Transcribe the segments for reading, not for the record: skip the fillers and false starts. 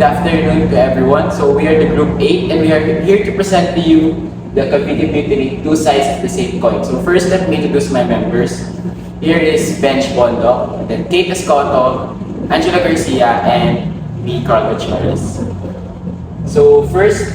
afternoon to everyone. So we are the Group 8 and we are here to present to you the Cavite Mutiny, two sides of the same coin. So first, let me introduce my members. Here is Bench Bondo, and then Kate Escoto, Angela Garcia, and me, Carl Gutierrez. So first,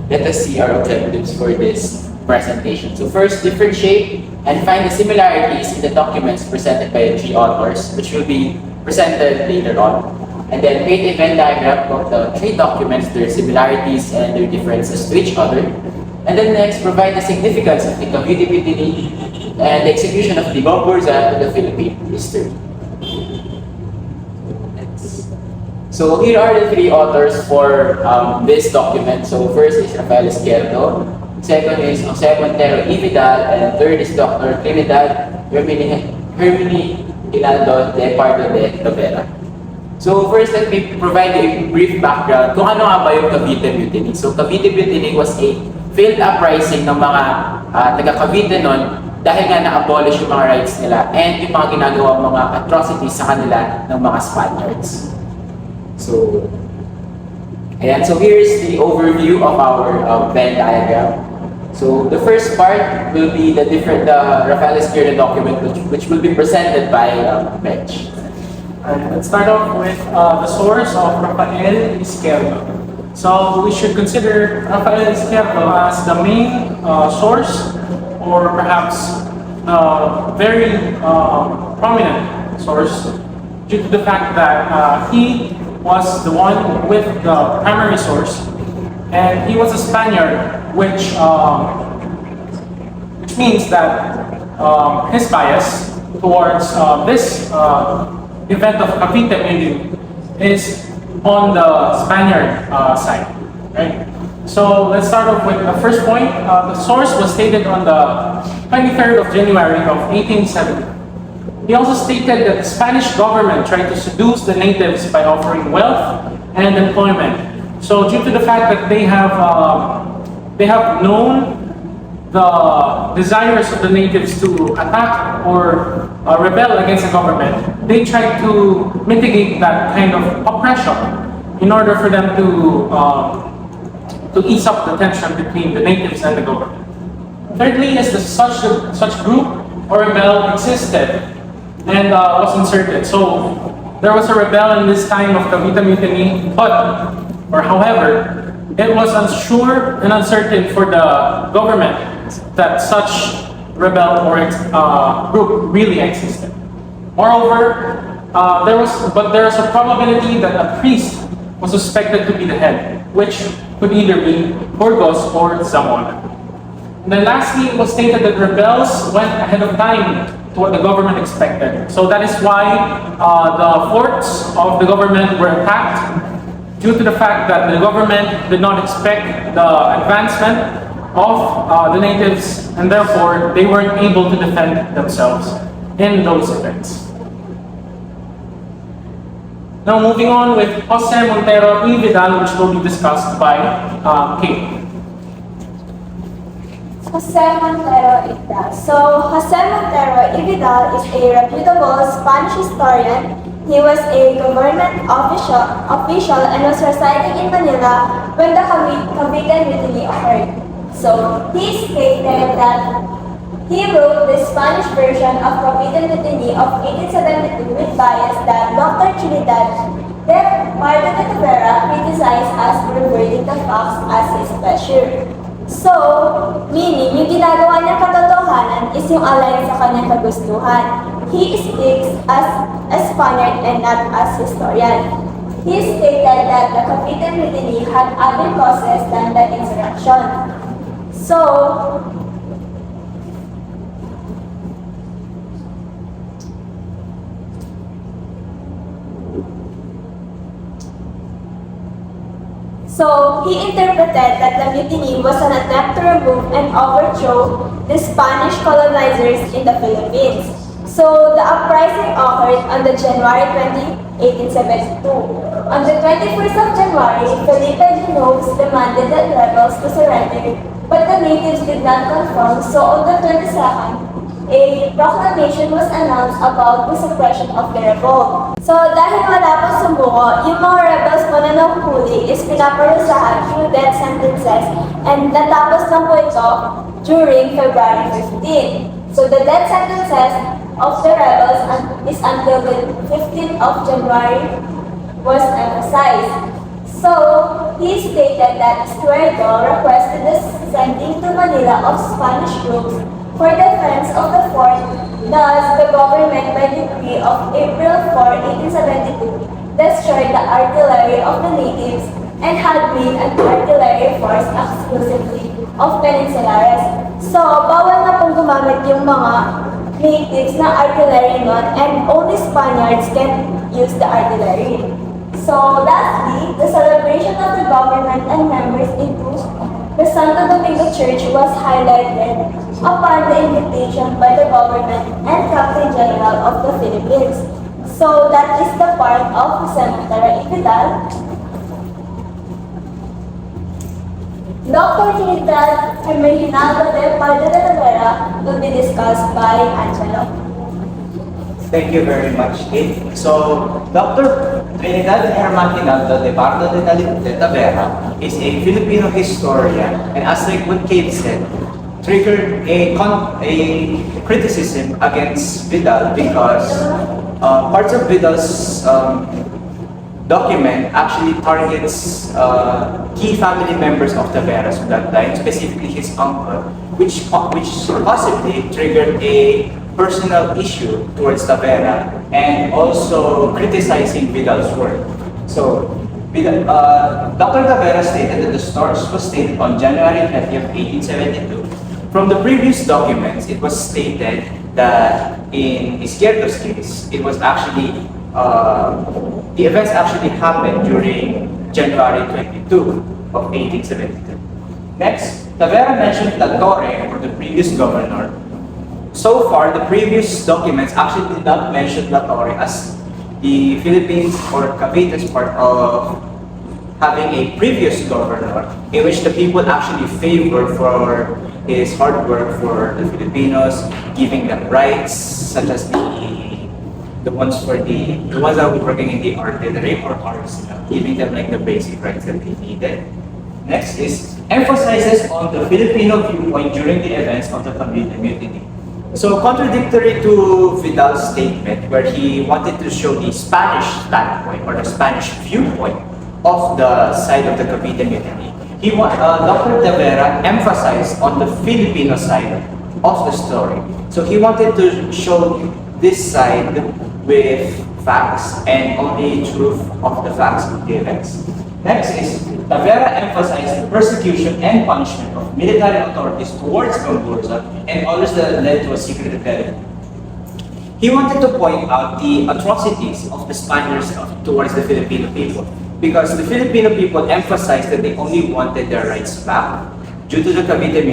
let us see our objectives for this presentation. So first, differentiate and find the similarities in the documents presented by the three authors, which will be presented later on. And then create a Venn diagram of the three documents, their similarities and their differences to each other. And then next, provide the significance of the Cavite Mutiny and the execution of the Barbarossa to the Philippine history. So here are the three authors for this document. So first is Rafael Izquierdo, second is Jose Montero y Vidal, and third is Dr. Trinidad Hermini Hinaldo de Pardo de Tavera. So first, let me provide a brief background kung ano nga ba yung Cavite Mutiny. So Cavite Mutiny was a failed uprising ng mga taga-Cavite noon dahil nga na-abolish yung mga rights nila and yung mga ginagawa mga atrocities sa kanila ng mga Spaniards. So, ayan. So here's the overview of our Venn diagram. So the first part will be the Rafael Izquierdo document which will be presented by Bench. Let's start off with the source of Rafael Izquierdo. So we should consider Rafael Izquierdo as the main source, or perhaps very prominent source, due to the fact that he was the one with the primary source, and he was a Spaniard, which means that his bias towards this event of Cavite Mutiny is on the Spaniard side, right? So let's start off with the first point. The source was stated on the 23rd of January of 1870. He also stated that the Spanish government tried to seduce the natives by offering wealth and employment. So due to the fact that they have known the desires of the natives to attack or rebel against the government, they tried to mitigate that kind of oppression in order for them to ease up the tension between the natives and the government. Thirdly, is that such group or rebel existed and was inserted. So there was a rebel in this time of Cavite Mutiny, however, it was unsure and uncertain for the government that such rebel or group really existed. Moreover, there was a probability that a priest was suspected to be the head, which could either be Burgos or Zamora. And then lastly, it was stated that rebels went ahead of time to what the government expected. So that is why the forts of the government were attacked, due to the fact that the government did not expect the advancement of the natives, and therefore they weren't able to defend themselves in those events. Now moving on with Jose Montero y Vidal, which will be discussed by Kate. Jose Montero y Vidal. So Jose Montero y Vidal is a reputable Spanish historian. He was a government official and was residing in Manila when the Cavite Mutiny occurred. So he stated that he wrote the Spanish version of Cavite Mutiny of 1872 with bias that Dr. Trinidad de Pardo de Tavera criticized as reverting the facts as his pleasure. So, meaning, yung ginagawa niyang katotohanan is yung align sa kanyang kagustuhan. He speaks as a Spaniard and not as historian. He stated that the Cavite Mutiny had other causes than the insurrection. So he interpreted that the mutiny was an attempt to remove and overthrow the Spanish colonizers in the Philippines. So the uprising occurred on the January 20, 1872. On the 21st of January, Felipe Genoves demanded the rebels to surrender, but the natives did not conform. So on the 22nd, a proclamation was announced about the suppression of the revolt. So dahil wala pa sumuko, yung mga rebels po na nahuhuli is pinaparusahan through death sentences and natapos lang po ito during February 15. So the death sentences of the rebels is until the 15th of January was emphasized. So, he stated that Estuardo requested the sending to Manila of Spanish troops for defense of the fort. Thus, the government, by decree of April 4, 1872, destroyed the artillery of the natives and had made an artillery force exclusively of Peninsulares. So, bawal na pong gumamit yung mga natives na artillery nun and only Spaniards can use the artillery. So, lastly, the celebration of the government and members into the Santo Domingo Church was highlighted upon the invitation by the government and Captain General of the Philippines. So, that is the part of Cemetery Vidal. Dr. Trinidad Reginaldo de Pardo de Rivera will be discussed by Angelo. Thank you very much, Kate. So, Dr. Trinidad Reginaldo de Pardo de Tavera is a Filipino historian, and as like what Kate said, triggered a criticism against Vidal because parts of Vidal's document actually targets key family members of Taveras at that time, specifically his uncle, which possibly triggered a personal issue towards Tavera and also criticizing Vidal's work. So, Dr. Tavera stated that the source was stated on January 20th, 1872. From the previous documents, it was stated that in Izquierdo's case, it was actually, the events actually happened during January 22 of 1872. Next, Tavera mentioned La Torre, or the previous governor. So far, the previous documents actually did not mention La Torre as the Philippines or Cavite's part of having a previous governor in which the people actually favor for his hard work for the Filipinos, giving them rights such as the ones that were working in the artillery or arts, giving them like the basic rights that they needed. Next is emphasizes on the Filipino viewpoint during the events of the Cavite Mutiny. So contradictory to Vidal's statement where he wanted to show the Spanish standpoint or the Spanish viewpoint of the side of the Cavite Mutiny, Dr. Tavera emphasized on the Filipino side of the story. So he wanted to show this side with facts and only truth of the facts of the events. Next is Tavera emphasized the persecution and punishment of military authorities towards Cambodia and others that led to a secret rebellion. He wanted to point out the atrocities of the Spaniards towards the Filipino people because the Filipino people emphasized that they only wanted their rights back due to the Cavite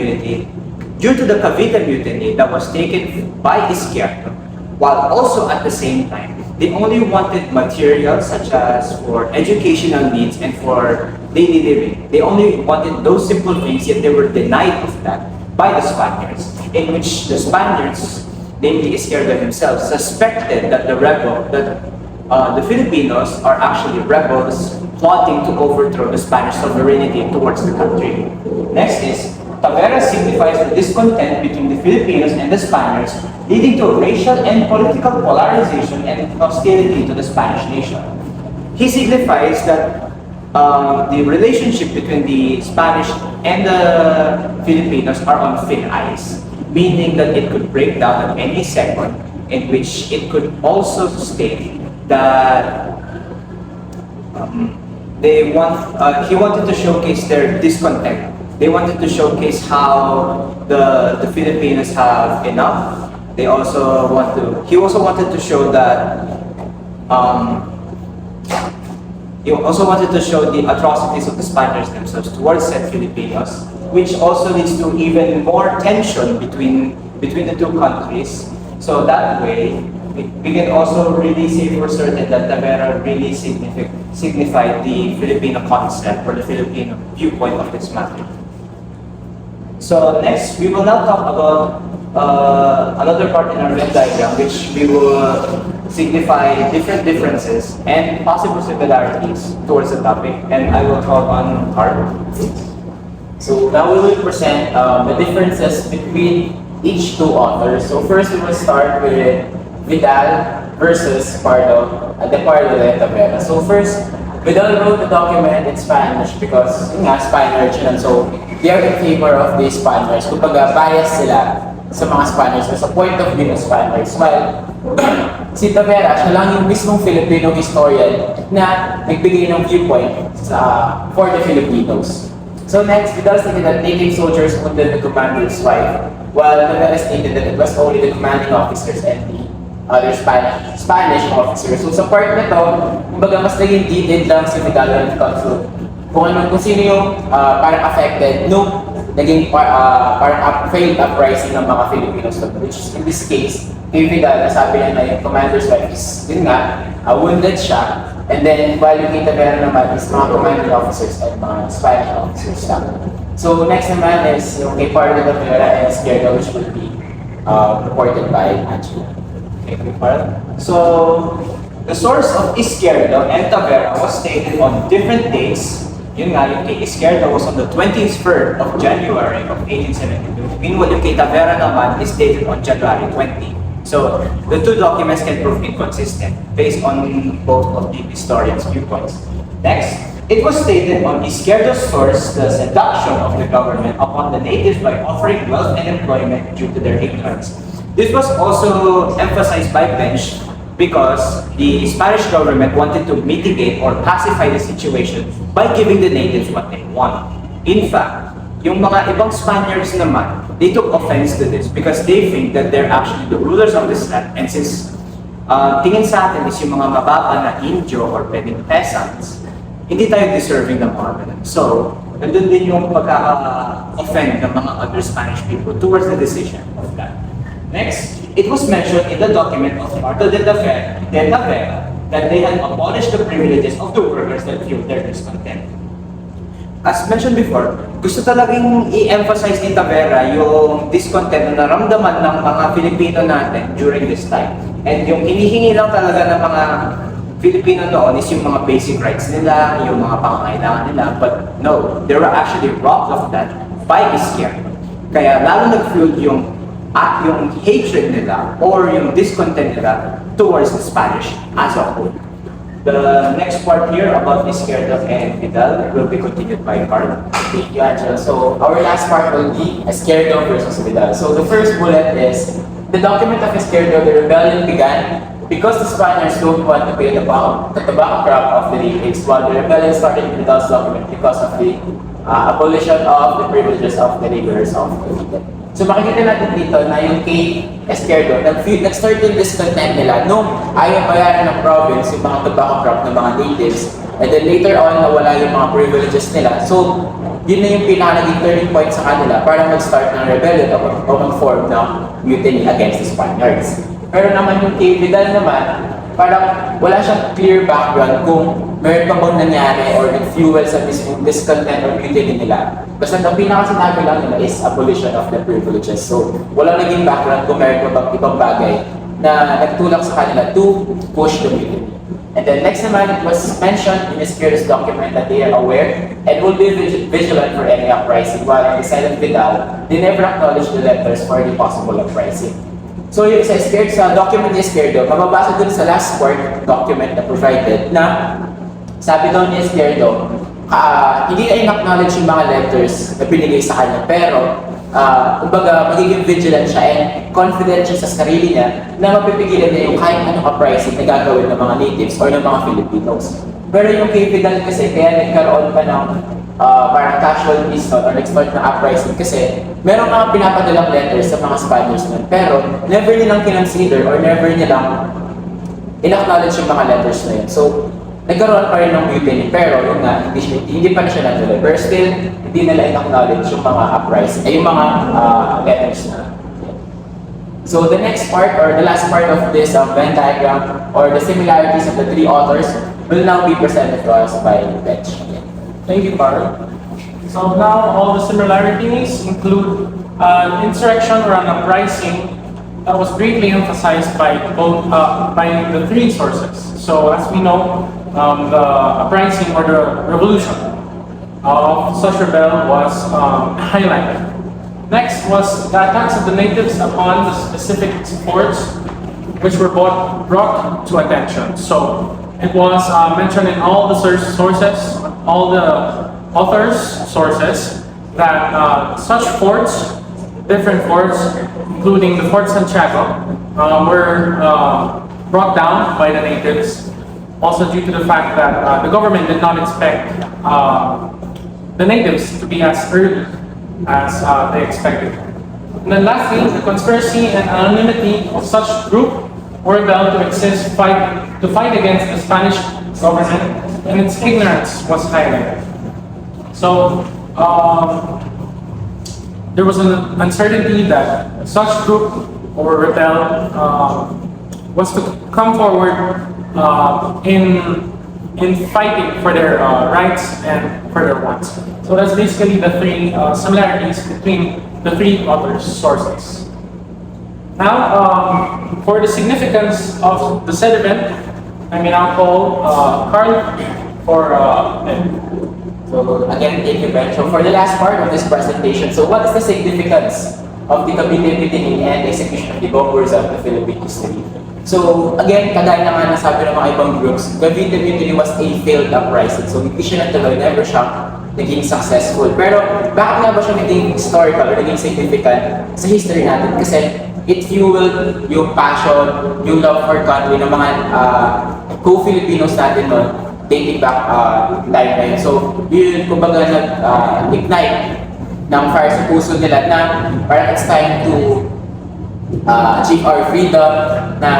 Mutiny that was taken by Izquierdo, while also at the same time they only wanted materials such as for educational needs and for daily living. They only wanted those simple things, yet they were denied of that by the Spaniards, in which the Spaniards, namely Izquierdo himself, suspected that the Filipinos are actually rebels plotting to overthrow the Spanish sovereignty towards the country. Next is Tavera signifies the discontent between the Filipinos and the Spaniards, leading to racial and political polarization and hostility to the Spanish nation. He signifies that the relationship between the Spanish and the Filipinos are on thin ice, meaning that it could break down at any second, in which it could also state that he wanted to showcase their discontent. They wanted to showcase how the Filipinos have enough. He also wanted to show that he also wanted to show the atrocities of the Spaniards themselves towards said Filipinos, which also leads to even more tension between the two countries. So that way, we can also really say for certain that Tavera really signified the Filipino concept or the Filipino viewpoint of this matter. So next, we will now talk about another part in our Venn diagram which we will signify different differences and possible similarities towards the topic, and I will call on Art. So now we will present the differences between each two authors. So first we will start with Vidal versus Pardo, the Pardo de Tavera. So first, Vidal wrote the document in Spanish because yun nga, Spaniards yun. So they are in favor of the Spaniards. Kumbaga bias sila sa mga Spaniards, sa point of view ng Spaniards. While si Tavera, siya lang yung mismong Filipino historian na nagbigay ng viewpoint for the Filipinos. So next, Vidal stated that native soldiers wounded the commander's wife, while Tavera stated that it was only the commanding officers and the other Spanish officers. So sa part na to, kumbaga mas naging detailed lang si Vidal when it comes to kung sino yung parang affected nung naging parang failed uprising ng mga Filipinos, which is in this case, kay Vidal, nasabi niya na yung commander's wife is, yun nga, wounded siya. And then, while yung kita meron naman is mga commanding officers at mga Spanish officers lang. So, next naman is yung kay Pardo de Tavera and Izquierdo, which will be reported by Angela. Okay, Pardo. So, the source of Izquierdo and Tavera was stated on different dates. Yun nga, yung kay Izquierdo was on the 23rd of January of 1872. Meanwhile, yung kay Tavera naman is dated on January 20. So, the two documents can prove inconsistent based on both of the historians' viewpoints. Next, it was stated on Izquierdo's source the seduction of the government upon the natives by offering wealth and employment due to their ignorance. This was also emphasized by Bench because the Spanish government wanted to mitigate or pacify the situation by giving the natives what they want. In fact, yung mga ibang Spaniards naman, they took offense to this because they think that they're actually the rulers of this land, and since tingin sa atin is yung mga mababa na Indio or pwedeng peasants, hindi tayo deserving ng mga ganun. So, nandun din yung pagkaka-offend ng mga other Spanish people towards the decision of that. Next, it was mentioned in the document of Pardo de Tavera that they had abolished the privileges of the workers that fueled their discontent. As mentioned before, gusto talagang i-emphasize ni Tavera yung discontent na naramdaman ng mga Filipino natin during this time. And yung hinihingi lang talaga ng mga Filipino noon is yung mga basic rights nila, yung mga pangangailangan nila. But no, they were actually robbed of that by Izquierdo. Kaya lalo nag-fuel yung hatred nila or yung discontent nila towards the Spanish as a whole. The next part here about Izquierdo and Vidal will be continued by Carl. Thank you, Angela. So our last part will be Izquierdo versus Vidal. So the first bullet is the document of Izquierdo, the rebellion began because the Spaniards don't want to pay the tobacco crop of the natives, while the rebellion started in Vidal's document because of the abolition of the privileges of the laborers of Cavite. So makikita natin dito na yung kay Izquierdo, nag-start yung discontent nila nung ayaw bayaran ng province yung mga tobacco crop ng mga natives, and then later on nawala yung mga privileges nila. So yun na yung pinaka-naging turning point sa kanila para mag-start ng rebellion o mag-form ng mutiny against the Spaniards. Pero naman yung kay Vidal naman, parang wala siyang clear background kung meron pa bang nangyari or nag-fuel sa mismong discontent or mutiny nila. Basta ang pinaka-sinabi lang nila is abolition of the privileges. So, walang naging background kung meron pa bang ibang bagay na nagtulak sa kanila to push the mutiny. And then next naman, it was mentioned in Izquierdo's document that they are aware and will be vigilant for any uprising, while on the side of Vidal, they never acknowledged the letters for the possible uprising. So yung sa Izquierdo, sa document ni Izquierdo, mababasa dun sa last part document na provided na sabi daw ni Izquierdo, hindi na in-acknowledge yung mga letters na binigay sa kanya, pero kumbaga magiging vigilant siya and confident siya sa sarili niya na mapipigilan niya yung kahit anong uprising na gagawin ng mga natives or ng mga Filipinos. Pero yung kay Vidal kasi kaya nagkaroon pa ng parang casualties or nag-start na uprising kasi meron mga pinapadalang letters sa mga Spaniards nun, pero never nilang kinonsider or never nilang in-acknowledge yung mga letters na yun. So, nagkaroon pa rin ng mutiny, pero yun nga, hindi pa na siya natuloy. Pero still, hindi nila in-acknowledge yung mga uprising, yung mga letters na. So the next part or the last part of this Venn diagram or the similarities of the three authors will now be presented to us by Bench. Thank you, Carl. So now all the similarities include an insurrection or an uprising that was greatly emphasized by both by the three sources. So as we know, the uprising or the revolution of such rebel was highlighted. Next was the attacks of the natives upon the specific forts, which were brought to attention. So it was mentioned in all the sources, all the authors' sources, that such forts, different forts, including the Fort Santiago, were brought down by the natives, also due to the fact that the government did not expect the natives to be as early as they expected. And then lastly, the conspiracy and anonymity of such group or rebel to fight against the Spanish government, and its ignorance was highlighted. So there was an uncertainty that such group or rebel was to come forward in fighting for their rights and for their wants. So that's basically the three similarities between the three authors' sources. Now, for the significance of the said event, I may now call Carl for So again, thank you, Ben. So for the last part of this presentation, so what is the significance of the Cavite Mutiny and execution of the Gokurs of the Philippine history? So again, kagaya na nga nasabi ng mga ibang groups, Cavite Mutiny was a failed uprising. So hindi siya natuloy, never siya naging successful. Pero bakit nga ba siya naging historical or naging significant sa history natin? Kasi it fueled yung passion, yung love for country ng mga co-Filipinos natin noon, dating back time na yun. So, yun, kumbaga, nag-ignite ng fire sa puso nila na parang it's time to achieve our freedom, na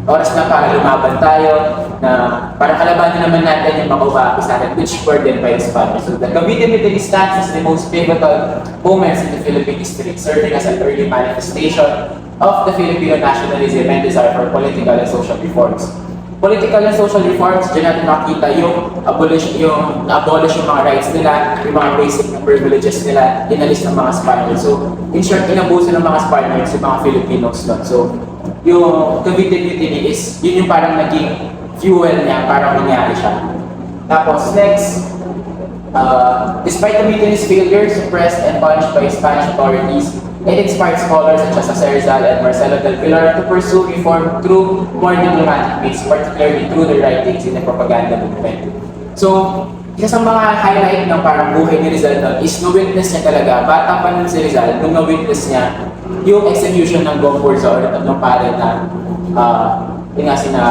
oras na para lumaban tayo, na parang kalabanin naman natin yung mga umaapis natin, which were then by the Spanish. So, the Cavite Mutiny stands as the most pivotal moments in the Philippine history, serving as an early manifestation of the Filipino nationalism and desire for political and social reforms. Political and social reforms, dyan natin makita yung abolish yung mga rights nila, yung mga basic privileges nila, inalis ng mga Spaniards. So, in short, inabuso ng mga Spaniards yung mga Filipinos doon. So, yung Cavite Mutiny is, yun yung parang naging fuel niya, parang nangyari siya. Tapos, next, despite the mutiny's failure, suppressed and punished by Spanish authorities, it inspired scholars such as Jose Rizal and Marcelo del Pilar to pursue reform through more diplomatic means, particularly through their writings in the propaganda movement. So, isa sa mga highlight ng parang buhay ni Rizal doon is na-witness niya talaga, bata pa nun si Rizal, nung na-witness niya yung execution ng Gokurs or tatlong pare na yung nga sina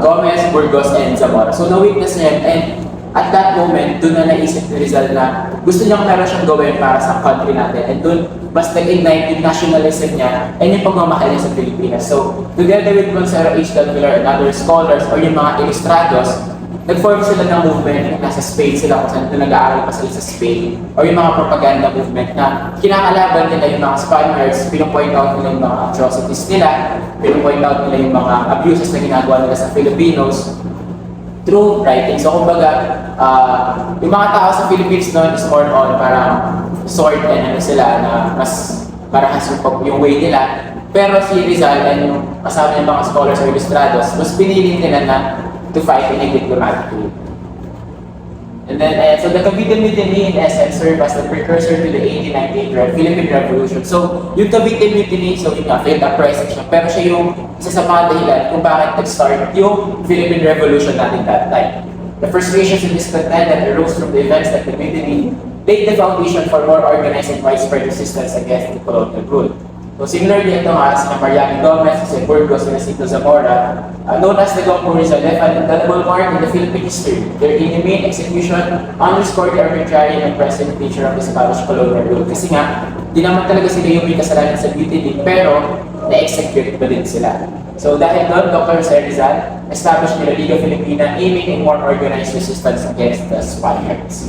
Gomez, Burgos, and Zamora. So, na-witness niya and at that moment, doon na naisip ni Rizal na gusto niyang meron siyang gawin para sa country natin. And doon, mas nag-ignite yung nationalism niya and yung pagmamahal niya sa Pilipinas. So, together with Consero H. Del Pilar and other scholars or yung mga ilustrados, nag-form sila ng movement na nasa Spain sila kung saan nag-aaral pa sila sa Spain or yung mga propaganda movement na kinakalaban nila yung mga Spaniards, pinupoint out nila yung mga atrocities nila, pinupoint out nila yung mga abuses na ginagawa nila sa Filipinos through writing. So, kumbaga, yung mga tao sa Philippines noon is more on parang sword and ano sila na mas marahas yung way nila. Pero si Rizal and yung kasama ng mga scholars or illustrados, mas pinili nila na to fight in a diplomatic way. And then, so the Cavite Mutiny in essence served as the precursor to the 1898 Philippine Revolution. So, yung Cavite Mutiny, so yung failed uprising siya, pero siya yung isa sa mga dahilan kung bakit nag-start yung Philippine Revolution natin that time. The frustrations and discontent that arose from the events like the Mutiny laid the foundation for more organized and widespread resistance against the colonial rule. So similarly, ito nga, si Mariano Gomez, si Burgos, and si Zamora, known as the Gokurs, left an indelible mark in the Philippine history. Their inhumane execution underscored the arbitrary and oppressive nature of the Spanish colonial rule. Kasi nga, di naman talaga sila yung may kasalanan sa mutiny, pero na-execute pa din sila. So dahil doon, Dr. Jose Rizal established the Liga Filipina aiming in more organized resistance against the Spaniards.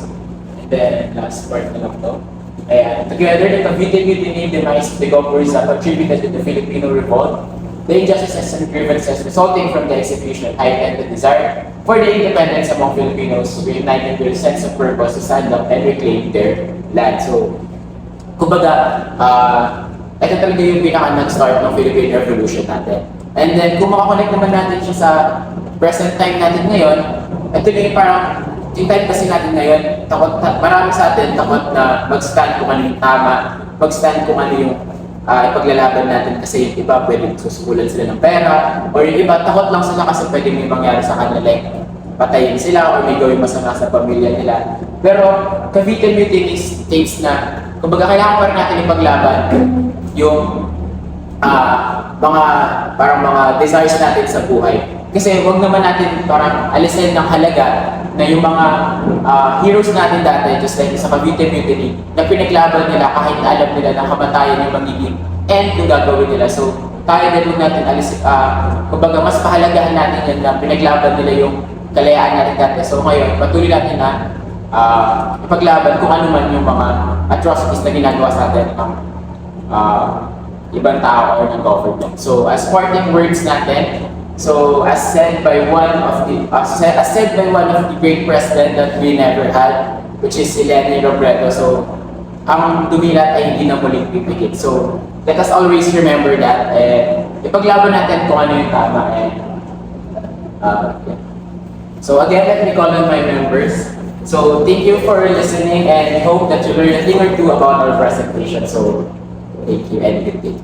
And then, last part na lang to. Ayan. Together, the Cavite Mutiny demise the Gokurs contributed to the Filipino revolt. The injustices and grievances resulting from the execution heightened the desire for the independence among Filipinos to be united with a sense of purpose to stand up and reclaim their land. So, kumbaga, ito talaga yung pinaka-nag-start ng Philippine Revolution natin. And then, kung makakonect naman natin siya sa present time natin ngayon, ito na yung parang, yung time kasi natin ngayon, marami sa atin takot na mag-stand kung ano yung tama, mag-stand kung ano yung ipaglalaban natin kasi yung iba pwedeng susukulan sila ng pera, or yung iba takot lang sila kasi pwede may mangyari sa kanila, like patayin sila or may gawin masama sa pamilya nila. Pero Cavite Mutiny states na, kumbaga kailangan pa rin natin ipaglaban yung mga desires natin sa buhay. Kasi huwag naman natin parang alisin ng halaga na yung mga heroes natin dati, just like sa Cavite Mutiny, na pinaglaban nila kahit alam nila na kamatayan yung magiging end yung gagawin nila. So, tayo din huwag natin alisin, kumbaga mas pahalagahan natin yan na pinaglaban nila yung kalayaan natin dati. So ngayon, patuloy natin na ipaglaban kung ano man yung mga atrocities na ginagawa sa atin ng ibang tao or ng government. So as parting words natin, so as said by one of the great president that we never had, which is si Lenny Robredo. So ang dumilat ay hindi na muling pipigil. So let us always remember that and ipaglaban natin kung ano yung tama. And yeah. So again, let me call on my members. So thank you for listening and hope that you learned a thing or two about our presentation. So thank you and good day.